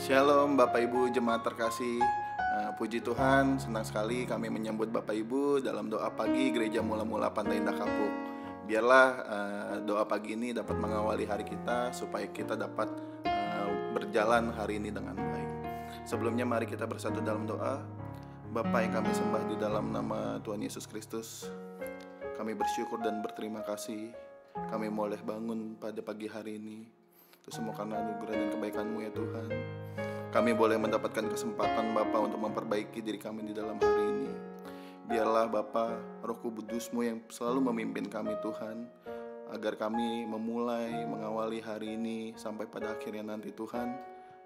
Shalom Bapak Ibu jemaat terkasih. Puji Tuhan, senang sekali kami menyambut Bapak Ibu dalam doa pagi Gereja Mula-Mula Pantai Indah Kapuk. Biarlah doa pagi ini dapat mengawali hari kita supaya kita dapat berjalan hari ini dengan baik. Sebelumnya mari kita bersatu dalam doa. Bapa yang kami sembah di dalam nama Tuhan Yesus Kristus, kami bersyukur dan berterima kasih kami boleh bangun pada pagi hari ini. Itu semua karena anugerah dan kebaikan-Mu ya Tuhan. Kami boleh mendapatkan kesempatan Bapa untuk memperbaiki diri kami di dalam hari ini. Biarlah Bapa, Roh Kudus-Mu yang selalu memimpin kami Tuhan, agar kami memulai mengawali hari ini sampai pada akhirnya nanti Tuhan,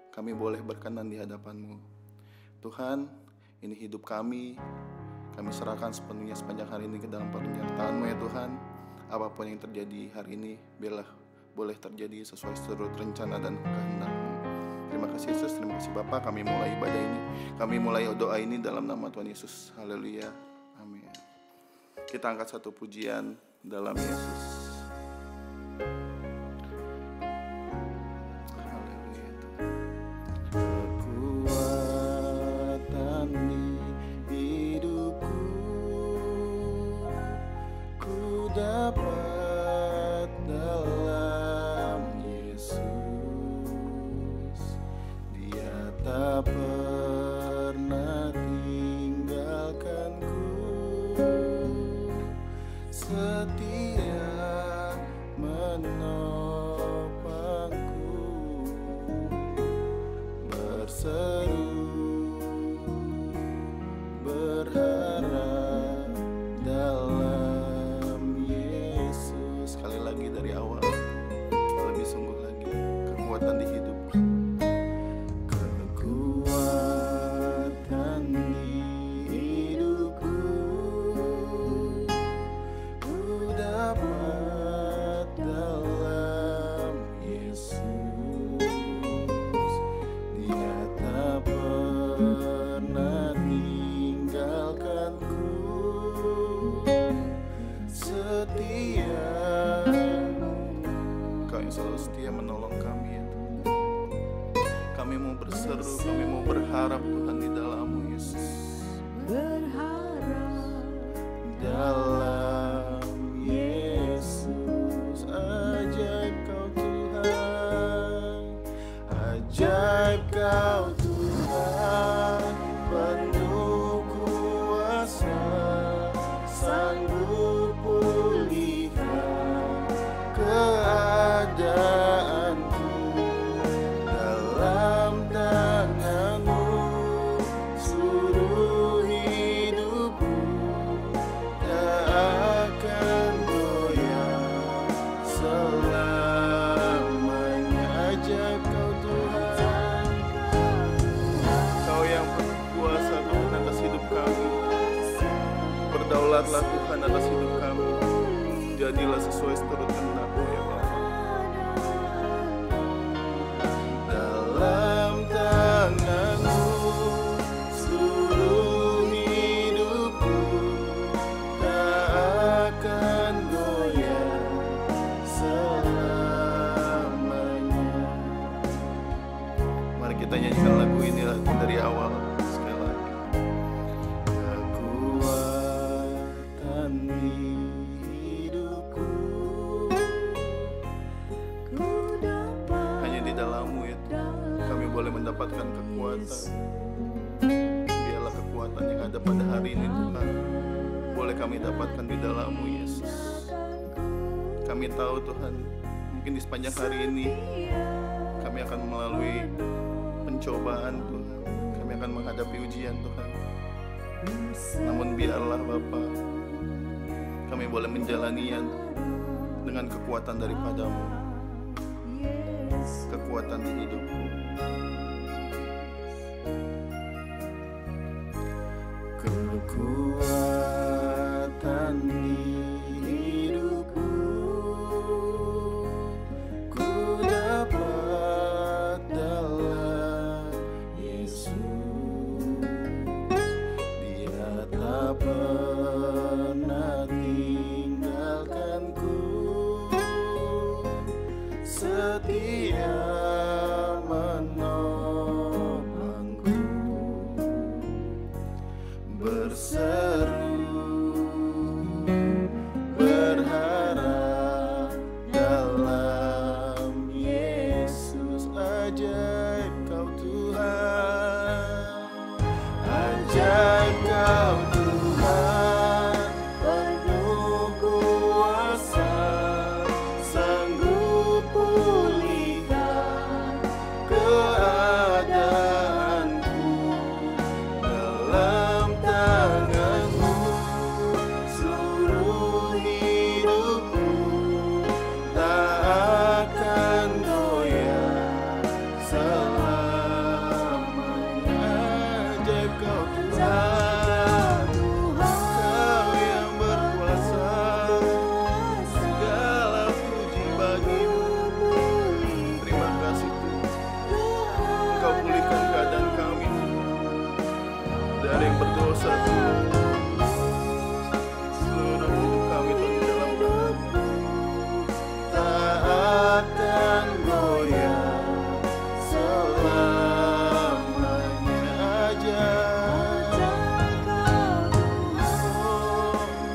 kami boleh berkenan di hadapan-Mu. Tuhan, ini hidup kami serahkan sepenuhnya sepanjang hari ini ke dalam penyertaan-Mu ya Tuhan. Apapun yang terjadi hari ini, biarlah boleh terjadi sesuai seluruh rencana dan kehendak-Mu. Terima kasih Yesus, terima kasih Bapa. Kami mulai ibadah ini, kami mulai doa ini dalam nama Tuhan Yesus. Haleluya, amin. Kita angkat satu pujian dalam Yesus. Haleluya. Kekuatan di hidupku, ku dapat dalam Yesus. Dia tak pernah tinggalkanku, setia menopangku, berseru berharap dalam Yesus. Sekali lagi dari awal, lebih sungguh lagi, kekuatan di hidupku, kekuatan di hidupku, ku dapat dalam Yesus. Dia tak pernah tinggalkanku, setia. Kau yang selalu setia menolong kami ya Tuhan. Kami mau berseru, kami mau berharap Tuhan di dalam-Mu Yesus. Berharap Dalam Yesus, ajaib Kau Tuhan, ajaib Kau Tuhan, penuh kuasa, sanggup pulihkan keadaanku. Dalam tangan-Mu seluruh hidupku tak akan goyah selamanya. Ajaib Kau Tuhan, Kau yang berkuasa Tuhan atas hidup kami. Berdaulatlah Tuhan atas hidup kami. Jadilah sesuai seturut kehendak-Mu ya Bapa. Dalam tangan-Mu seluruh hidupku tak akan goyah selamanya. Mari kita nyanyikan lagu ini dari awal sekali lagi. Kekuatan di hidupku, ku dapat hanya di dalam-Mu ya Tuhan, kami boleh mendapatkan kekuatan. Biarlah kekuatan yang ada pada hari ini Tuhan, boleh kami dapatkan di dalam-Mu Yesus. Kami tahu Tuhan, mungkin di sepanjang hari ini kami akan melalui pencobaan Tuhan, kami akan menghadapi ujian Tuhan. Namun biarlah Bapa, kami boleh menjalaninya dengan kekuatan daripada-Mu, kekuatan di hidupku. Kekuatan di hidupku, ku dapat dalam Yesus. Dia tak pernah tinggalkanku, setia menolong. Engkau Tuhan penuh kuasa, sanggup pulihkan keadaanku. Dalam tangan-Mu seluruh hidupku tak akan goyah selamanya. Ajaib Kau Tuhan, Kau yang berkuasa, segala puji bagi-Mu. Terima kasih Tuhan, Kau pulihkan keadaan kami dari yang berdosa Tuhan. Seluruh hidup kami Tuhan di dalam tangan-Mu, tak akan goyah selamanya.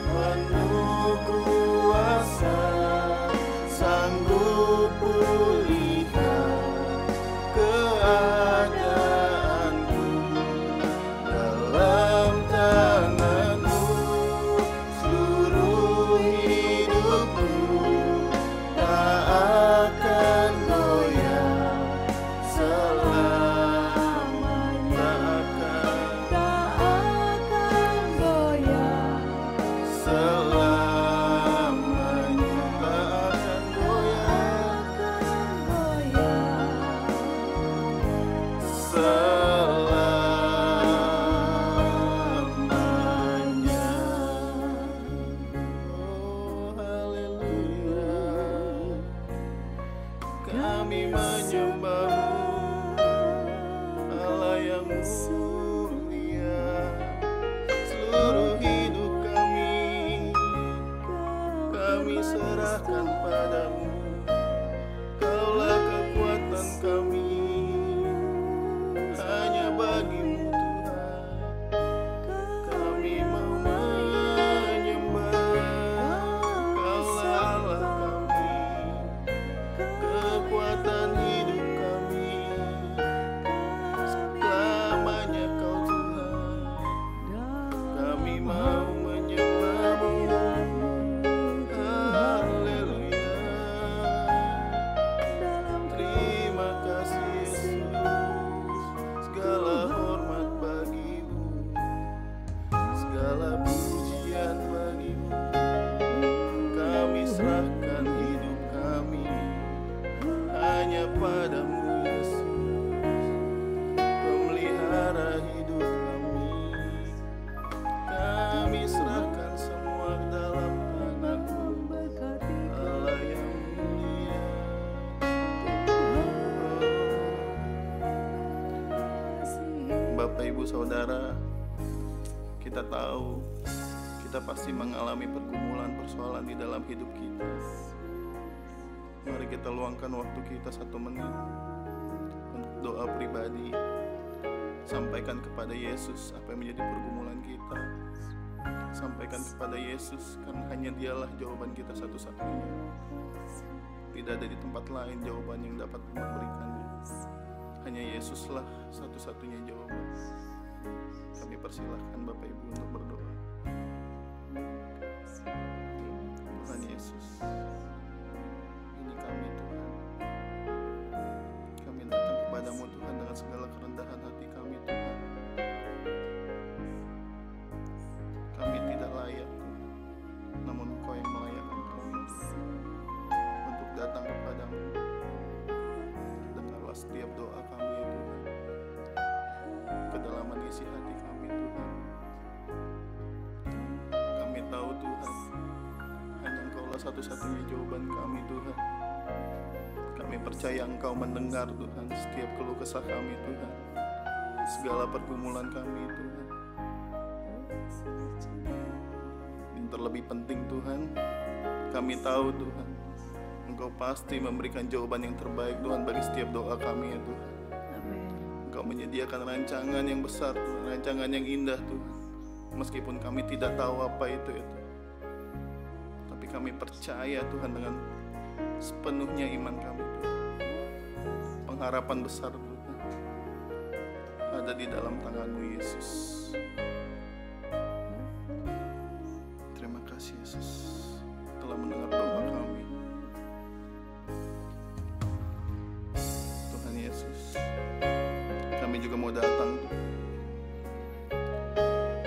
Penuh kuasa, sanggup pulihkan keadaanku. Dalam tangan-Mu seluruh hidupku tak akan goyah selamanya. Tak akan goyah selamanya. Tak akan goyah selamanya. Oh haleluya, kami menyembah-Mu, Allah yang mulia. Seluruh hidup kami serahkan padamu. Kaulah kekuatan kami, hanya bagi-Mu Tuhan. Kami mau menyembah, Kaulah Allah kami, kekuatan hidup kami. Selamanya Kau Tuhan, kami mau menyembah-Mu. Haleluya, terima kasih Yesus. Segala hormat bagi-Mu, segala pujian bagi-Mu. Kami serahkan hidup kami hanya padamu Yesus, pemelihara hidup kami. Kami serahkan semua dalam tangan-Mu, Allah yang mulia. Bapak Ibu Saudara, kita tahu kita pasti mengalami pergumulan, persoalan di dalam hidup kita. Mari kita luangkan waktu kita 1 menit untuk doa pribadi. Sampaikan kepada Yesus apa yang menjadi pergumulan kita. Sampaikan kepada Yesus, karena hanya Dialah jawaban kita satu-satunya. Tidak ada di tempat lain jawaban yang dapat memberikannya. Hanya Yesuslah satu-satunya jawaban. Kami persilahkan Bapak Ibu untuk berdoa. Tuhan Yesus, ini kami Tuhan. Kami datang kepadamu Tuhan dengan segala kerendahan hati kami Tuhan. Kami tidak layak Tuhan, namun Engkau yang melayakkan kami untuk datang kepadamu. Dengarlah setiap doa kami ya Tuhan, kedalaman isi hati kami Tuhan. Kami tahu Tuhan, hanya Engkaulah satu-satunya jawaban kami Tuhan. Kami percaya Engkau mendengar Tuhan setiap keluh kesah kami Tuhan, segala pergumulan kami Tuhan. Yang terlebih penting Tuhan, kami tahu Tuhan, Engkau pasti memberikan jawaban yang terbaik Tuhan bagi setiap doa kami ya Tuhan. Engkau menyediakan rancangan yang besar Tuhan, rancangan yang indah Tuhan. Meskipun kami tidak tahu apa itu ya Tuhan, tapi kami percaya Tuhan dengan sepenuhnya iman kami Tuhan. Pengharapan besar Tuhan ada di dalam tangan-Mu Yesus.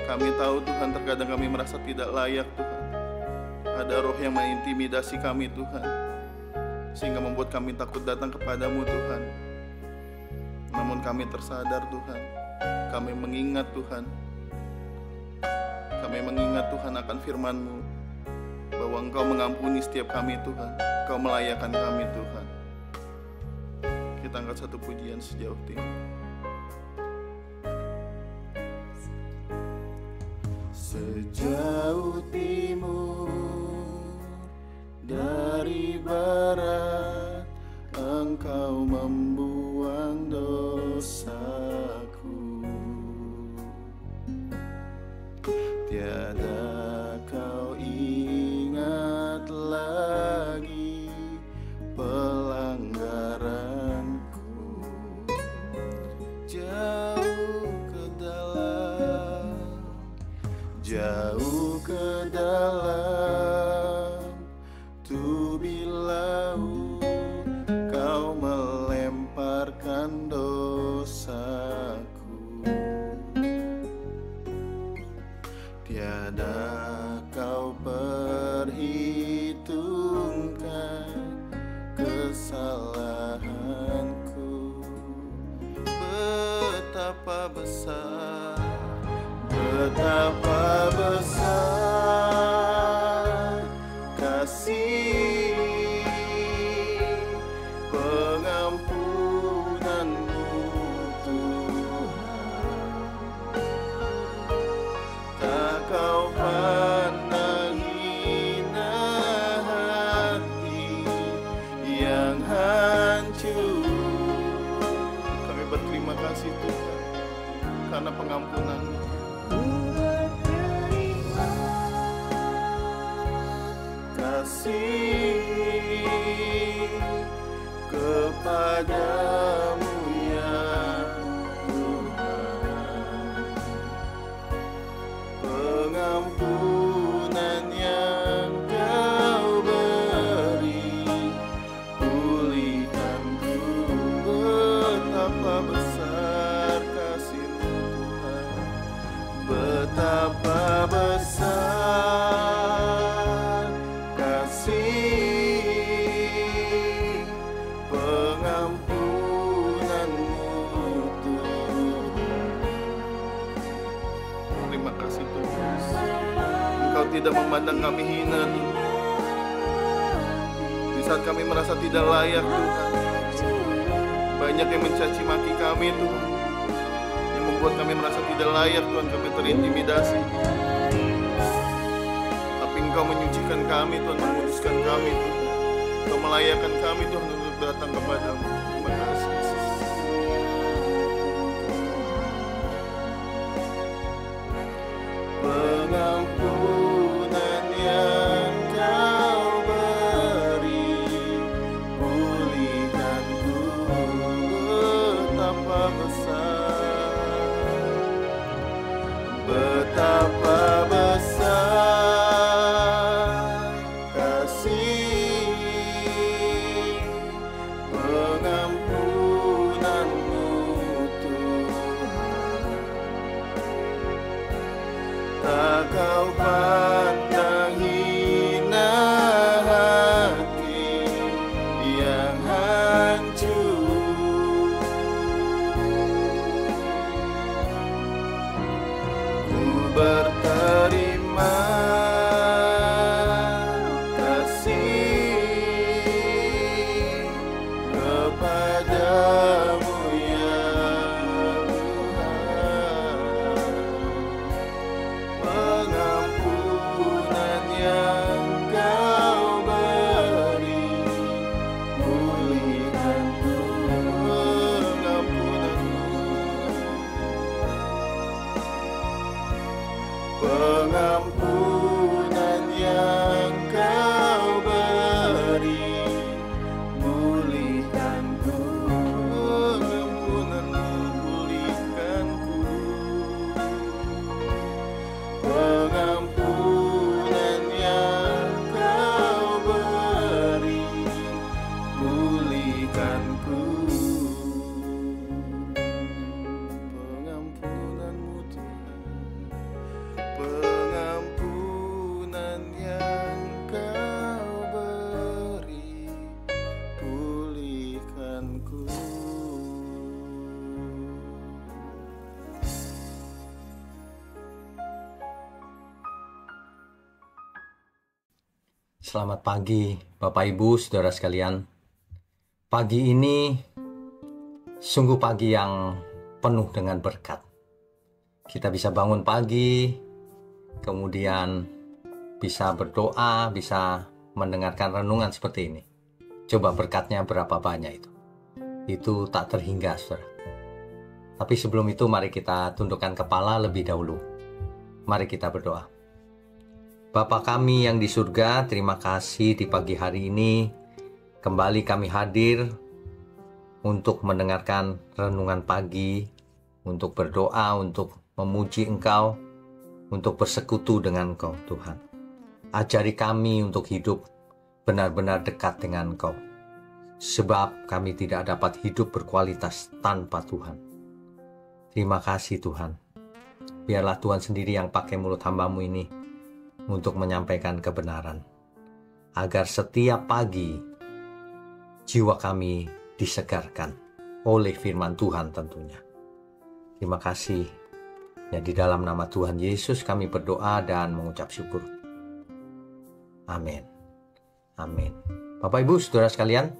Kami tahu Tuhan, terkadang kami merasa tidak layak Tuhan. Ada roh yang mengintimidasi kami Tuhan, sehingga membuat kami takut datang kepadamu Tuhan. Namun kami tersadar Tuhan, kami mengingat Tuhan, akan firman-Mu, bahwa Engkau mengampuni setiap kami Tuhan, Engkau melayakkan kami Tuhan. Kita angkat satu pujian sejauh timur. Sejauh timur dari barat, Engkau membuang dosaku. Tiada kau ingat lagi pelanggaranku. Jauh ke dalam tubi laut, kau melemparkan dosaku. Tiada kau perhitungkan kesalahanku. Betapa besar kasih pengampunanmu Tuhan. Tak kau pandang hina hati yang hancur. Kami berterima kasih Tuhan karena pengampunan-Mu. Kasih kepadamu ya Tuhan, pengampunan yang Kau beri, pulihkanku. Betapa besar kasih-Mu Tuhan, betapa besar kasih pengampunan-Mu Tuhan. Terima kasih Tuhan, Engkau tidak memandang kami hina Tuhan. Di saat kami merasa tidak layak Tuhan, banyak yang mencaci maki kami Tuhan, yang membuat kami merasa tidak layak Tuhan. Kami terintimidasi, Engkau menyucikan kami Tuhan, menguduskan kami Tuhan, Engkau melayakkan kami Tuhan untuk datang kepadamu. Terima kasih Yesus. Pengampunan yang Kau beri, pulihkanku. Betapa besar, betapa besar pengampunan-Mu Tuhan. Tak Kau pandang hina hati yang hancur. Ku berterima kepadamu ya Tuhan, pengampunan yang Kau beri, pulihkanku. Pengampunan yang Kau beri, pulihkanku. Pengampunan yang Kau beri, pulihkanku. Pengampunan-Mu Tuhan, pengampunan yang kau beri, pulihkanku. Selamat pagi Bapak Ibu Saudara sekalian. Pagi ini sungguh pagi yang penuh dengan berkat. Kita bisa bangun pagi, kemudian bisa berdoa, bisa mendengarkan renungan seperti ini. Coba berkatnya berapa banyak itu? Itu tak terhingga, saudara. Tapi sebelum itu mari kita tundukkan kepala lebih dahulu. Mari kita berdoa. Bapa kami yang di surga, terima kasih di pagi hari ini kembali kami hadir untuk mendengarkan renungan pagi, untuk berdoa, untuk memuji Engkau, untuk bersekutu dengan Engkau Tuhan. Ajari kami untuk hidup benar-benar dekat dengan Engkau, sebab kami tidak dapat hidup berkualitas tanpa Tuhan. Terima kasih Tuhan. Biarlah Tuhan sendiri yang pakai mulut hamba-Mu ini untuk menyampaikan kebenaran, agar setiap pagi jiwa kami disegarkan oleh firman Tuhan tentunya. Terima kasih. Ya, di dalam nama Tuhan Yesus kami berdoa dan mengucap syukur. Amin. Amin. Bapak Ibu Saudara sekalian,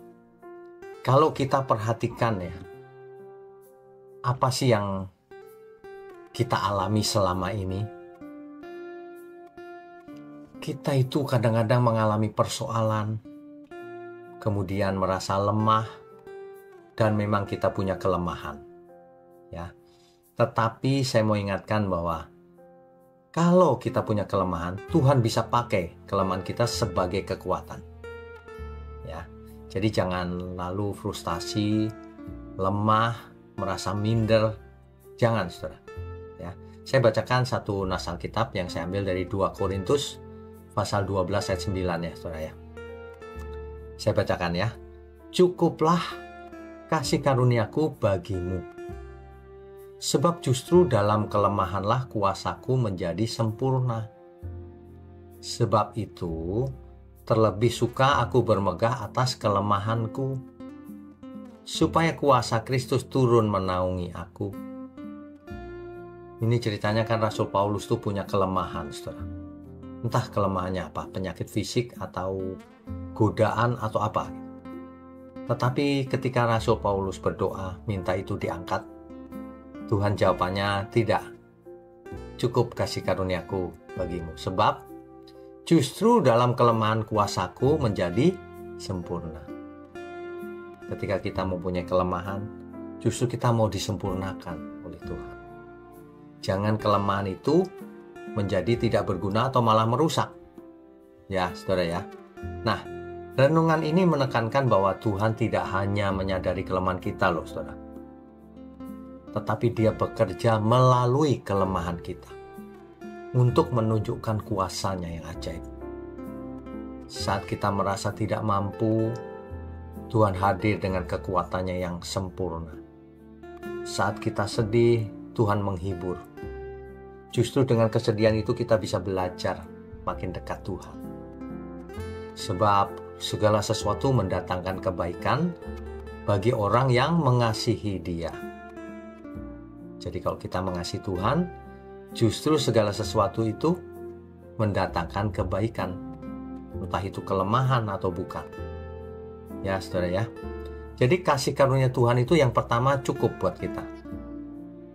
kalau kita perhatikan ya, apa sih yang kita alami selama ini? Kita itu kadang-kadang mengalami persoalan, kemudian merasa lemah, dan memang kita punya kelemahan. Ya. Tetapi saya mau ingatkan bahwa kalau kita punya kelemahan, Tuhan bisa pakai kelemahan kita sebagai kekuatan. Ya. Jadi jangan lalu frustasi, lemah, merasa minder. Jangan, saudara. Ya. Saya bacakan satu nas Alkitab yang saya ambil dari 2 Korintus pasal 12 ayat 9 ya, saudara ya. Saya bacakan ya. Cukuplah kasih karuniaku bagimu, sebab justru dalam kelemahanlah kuasaku menjadi sempurna. Sebab itu, terlebih suka aku bermegah atas kelemahanku, supaya kuasa Kristus turun menaungi aku. Ini ceritanya kan Rasul Paulus tuh punya kelemahan, saudara. Entah kelemahannya apa, penyakit fisik atau godaan atau apa. Tetapi ketika Rasul Paulus berdoa, minta itu diangkat, Tuhan jawabannya tidak. Cukup kasih karuniaku bagimu, sebab justru dalam kelemahan kuasaku menjadi sempurna. Ketika kita mempunyai kelemahan, justru kita mau disempurnakan oleh Tuhan. Jangan kelemahan itu menjadi tidak berguna atau malah merusak. Ya, saudara ya. Nah, renungan ini menekankan bahwa Tuhan tidak hanya menyadari kelemahan kita loh, saudara. Tetapi Dia bekerja melalui kelemahan kita untuk menunjukkan kuasa-Nya yang ajaib. Saat kita merasa tidak mampu, Tuhan hadir dengan kekuatan-Nya yang sempurna. Saat kita sedih, Tuhan menghibur. Justru dengan kesedihan itu kita bisa belajar makin dekat Tuhan. Sebab segala sesuatu mendatangkan kebaikan bagi orang yang mengasihi Dia. Jadi kalau kita mengasihi Tuhan, justru segala sesuatu itu mendatangkan kebaikan. Entah itu kelemahan atau bukan. Ya, saudara ya. Jadi kasih karunia Tuhan itu yang pertama cukup buat kita.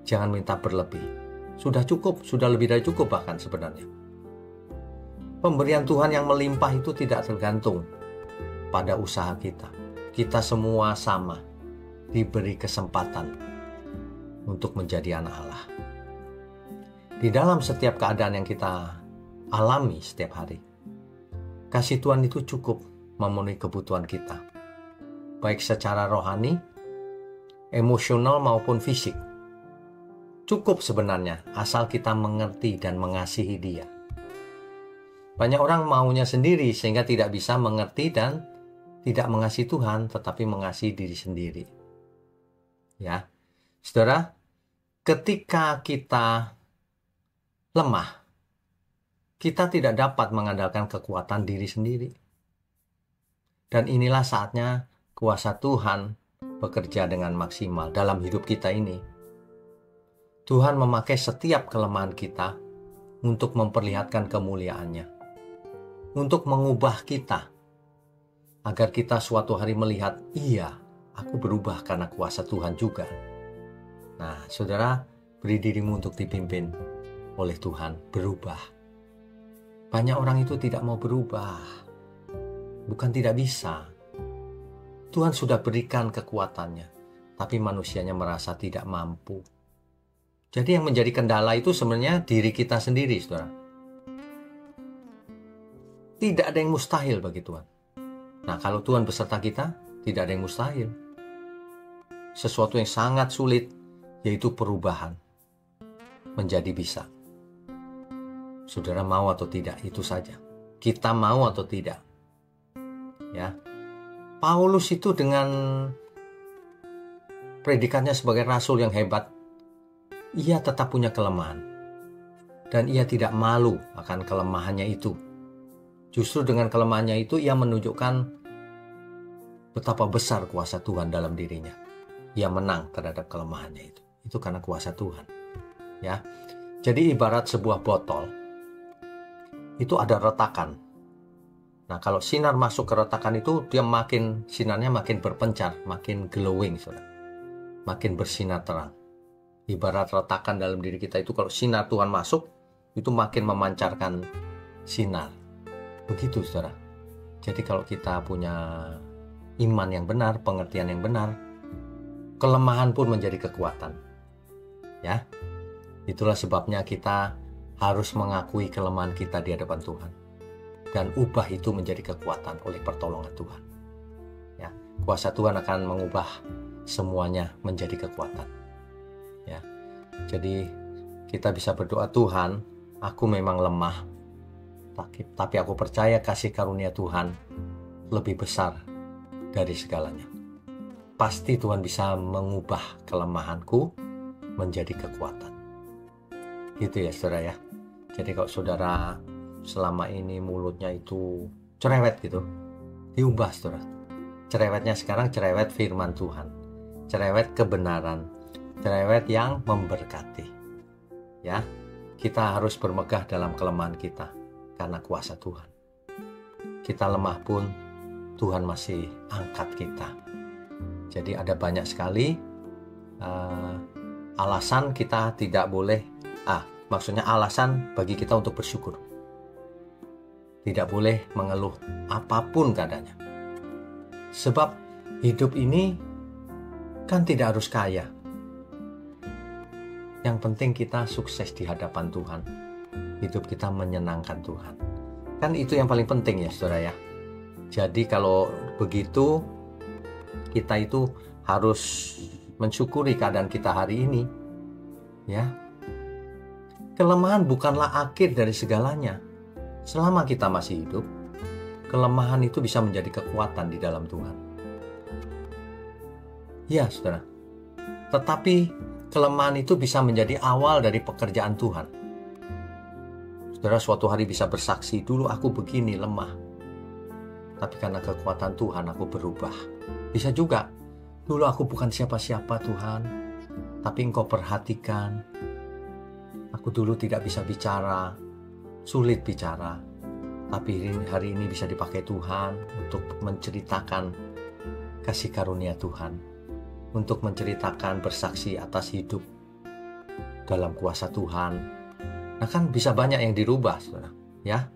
Jangan minta berlebih. Sudah cukup, sudah lebih dari cukup bahkan sebenarnya. Pemberian Tuhan yang melimpah itu tidak tergantung pada usaha kita. Kita semua sama diberi kesempatan untuk menjadi anak Allah. Di dalam setiap keadaan yang kita alami setiap hari, kasih Tuhan itu cukup memenuhi kebutuhan kita, baik secara rohani, emosional maupun fisik. Cukup sebenarnya, asal kita mengerti dan mengasihi Dia. Banyak orang maunya sendiri sehingga tidak bisa mengerti dan tidak mengasihi Tuhan, tetapi mengasihi diri sendiri. Ya, saudara, ketika kita lemah, kita tidak dapat mengandalkan kekuatan diri sendiri. Dan inilah saatnya kuasa Tuhan bekerja dengan maksimal dalam hidup kita ini. Tuhan memakai setiap kelemahan kita untuk memperlihatkan kemuliaan-Nya, untuk mengubah kita, agar kita suatu hari melihat, iya, aku berubah karena kuasa Tuhan juga. Nah, saudara, beri dirimu untuk dipimpin oleh Tuhan, berubah. Banyak orang itu tidak mau berubah, bukan tidak bisa. Tuhan sudah berikan kekuatannya, tapi manusianya merasa tidak mampu. Jadi yang menjadi kendala itu sebenarnya diri kita sendiri, saudara. Tidak ada yang mustahil bagi Tuhan. Nah, kalau Tuhan beserta kita, tidak ada yang mustahil. Sesuatu yang sangat sulit, yaitu perubahan, menjadi bisa. Saudara mau atau tidak, itu saja. Kita mau atau tidak. Ya. Paulus itu dengan predikatnya sebagai rasul yang hebat, ia tetap punya kelemahan. Dan ia tidak malu akan kelemahannya itu. Justru dengan kelemahannya itu ia menunjukkan betapa besar kuasa Tuhan dalam dirinya. Ia menang terhadap kelemahannya itu. Itu karena kuasa Tuhan. Ya. Jadi ibarat sebuah botol, itu ada retakan. Nah, kalau sinar masuk ke retakan itu, sinarnya makin berpencar, makin glowing, saudara. Makin bersinar terang. Ibarat retakan dalam diri kita itu, kalau sinar Tuhan masuk, itu makin memancarkan sinar. Begitu, saudara. Jadi kalau kita punya iman yang benar, pengertian yang benar, kelemahan pun menjadi kekuatan. Ya, itulah sebabnya kita harus mengakui kelemahan kita di hadapan Tuhan. Dan ubah itu menjadi kekuatan oleh pertolongan Tuhan. Ya, kuasa Tuhan akan mengubah semuanya menjadi kekuatan. Ya, jadi kita bisa berdoa, Tuhan, aku memang lemah, tapi aku percaya kasih karunia Tuhan lebih besar dari segalanya. Pasti Tuhan bisa mengubah kelemahanku menjadi kekuatan. Gitu ya, saudara ya. Jadi kalau saudara selama ini mulutnya itu cerewet gitu, diubah, saudara. Cerewetnya sekarang cerewet firman Tuhan, cerewet kebenaran, cerewet yang memberkati. Ya, kita harus bermegah dalam kelemahan kita karena kuasa Tuhan. Kita lemah pun Tuhan masih angkat kita. Jadi ada banyak sekali alasan kita tidak boleh, maksudnya alasan bagi kita untuk bersyukur. Tidak boleh mengeluh apapun keadaannya. Sebab hidup ini kan tidak harus kaya. Yang penting kita sukses di hadapan Tuhan. Hidup kita menyenangkan Tuhan. Kan itu yang paling penting ya, saudara ya. Jadi kalau begitu, kita itu harus mensyukuri keadaan kita hari ini. Ya. Kelemahan bukanlah akhir dari segalanya. Selama kita masih hidup, kelemahan itu bisa menjadi kekuatan di dalam Tuhan. Ya, saudara. Tetapi kelemahan itu bisa menjadi awal dari pekerjaan Tuhan. Saudara suatu hari bisa bersaksi, dulu aku begini lemah, tapi karena kekuatan Tuhan aku berubah. Bisa juga, dulu aku bukan siapa-siapa Tuhan, tapi Engkau perhatikan. Aku dulu tidak bisa bicara, sulit bicara, tapi hari ini bisa dipakai Tuhan untuk menceritakan kasih karunia Tuhan, untuk menceritakan bersaksi atas hidup dalam kuasa Tuhan. Nah kan bisa banyak yang dirubah, saudara. Ya,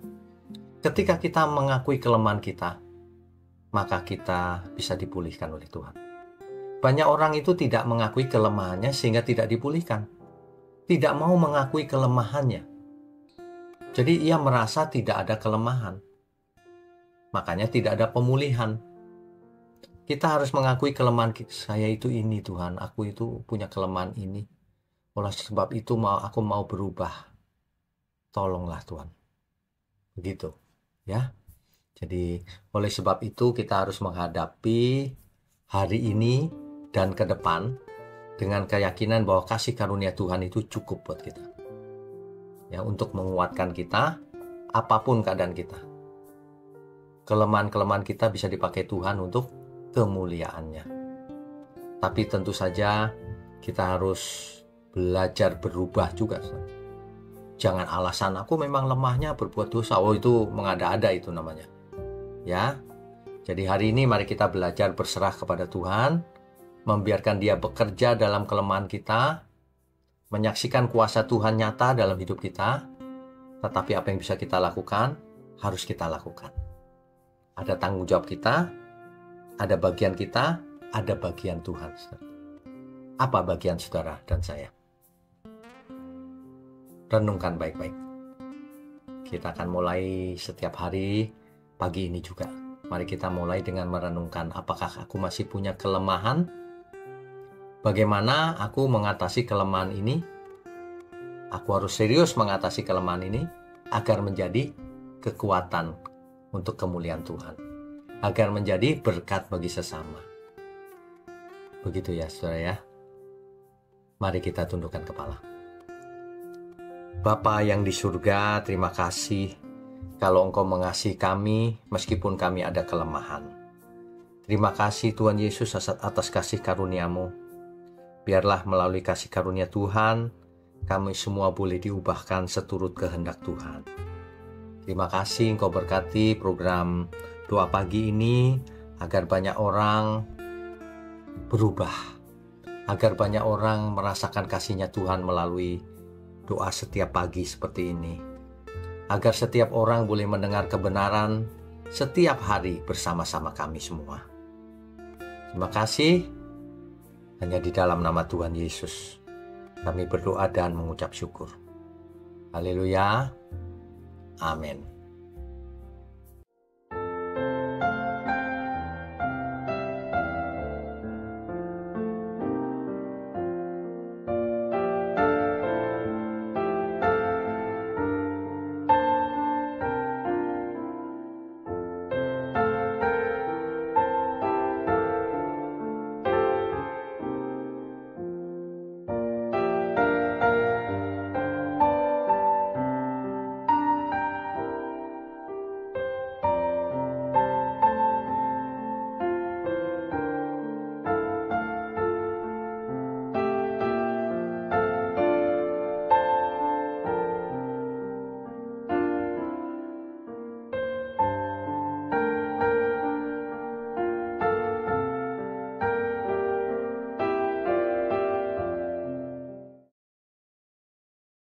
ketika kita mengakui kelemahan kita, maka kita bisa dipulihkan oleh Tuhan. Banyak orang itu tidak mengakui kelemahannya sehingga tidak dipulihkan. Tidak mau mengakui kelemahannya. Jadi ia merasa tidak ada kelemahan. Makanya tidak ada pemulihan. Kita harus mengakui kelemahan saya itu ini Tuhan. Aku itu punya kelemahan ini. Oleh sebab itu aku mau berubah. Tolonglah Tuhan. Begitu. Ya. Jadi oleh sebab itu kita harus menghadapi hari ini dan ke depan dengan keyakinan bahwa kasih karunia Tuhan itu cukup buat kita. Ya, untuk menguatkan kita apapun keadaan kita. Kelemahan-kelemahan kita bisa dipakai Tuhan untuk kemuliaannya. Tapi tentu saja kita harus belajar berubah juga. Jangan alasan aku memang lemahnya berbuat dosa. Oh, itu mengada-ada itu namanya. Ya. Jadi hari ini mari kita belajar berserah kepada Tuhan, membiarkan Dia bekerja dalam kelemahan kita, menyaksikan kuasa Tuhan nyata dalam hidup kita. Tetapi apa yang bisa kita lakukan, harus kita lakukan. Ada tanggung jawab kita, ada bagian kita, ada bagian Tuhan. Apa bagian saudara dan saya? Renungkan baik-baik. Kita akan mulai setiap hari pagi ini juga. Mari kita mulai dengan merenungkan, apakah aku masih punya kelemahan? Bagaimana aku mengatasi kelemahan ini? Aku harus serius mengatasi kelemahan ini agar menjadi kekuatan untuk kemuliaan Tuhan. Agar menjadi berkat bagi sesama. Begitu ya saudara ya. Mari kita tundukkan kepala. Bapa yang di surga, terima kasih kalau Engkau mengasihi kami meskipun kami ada kelemahan. Terima kasih Tuhan Yesus atas kasih karunia-Mu. Biarlah melalui kasih karunia Tuhan, kami semua boleh diubahkan seturut kehendak Tuhan. Terima kasih Engkau berkati program doa pagi ini agar banyak orang berubah. Agar banyak orang merasakan kasih-Nya Tuhan melalui doa setiap pagi seperti ini. Agar setiap orang boleh mendengar kebenaran setiap hari bersama-sama kami semua. Terima kasih. Hanya di dalam nama Tuhan Yesus kami berdoa dan mengucap syukur. Haleluya. Amin.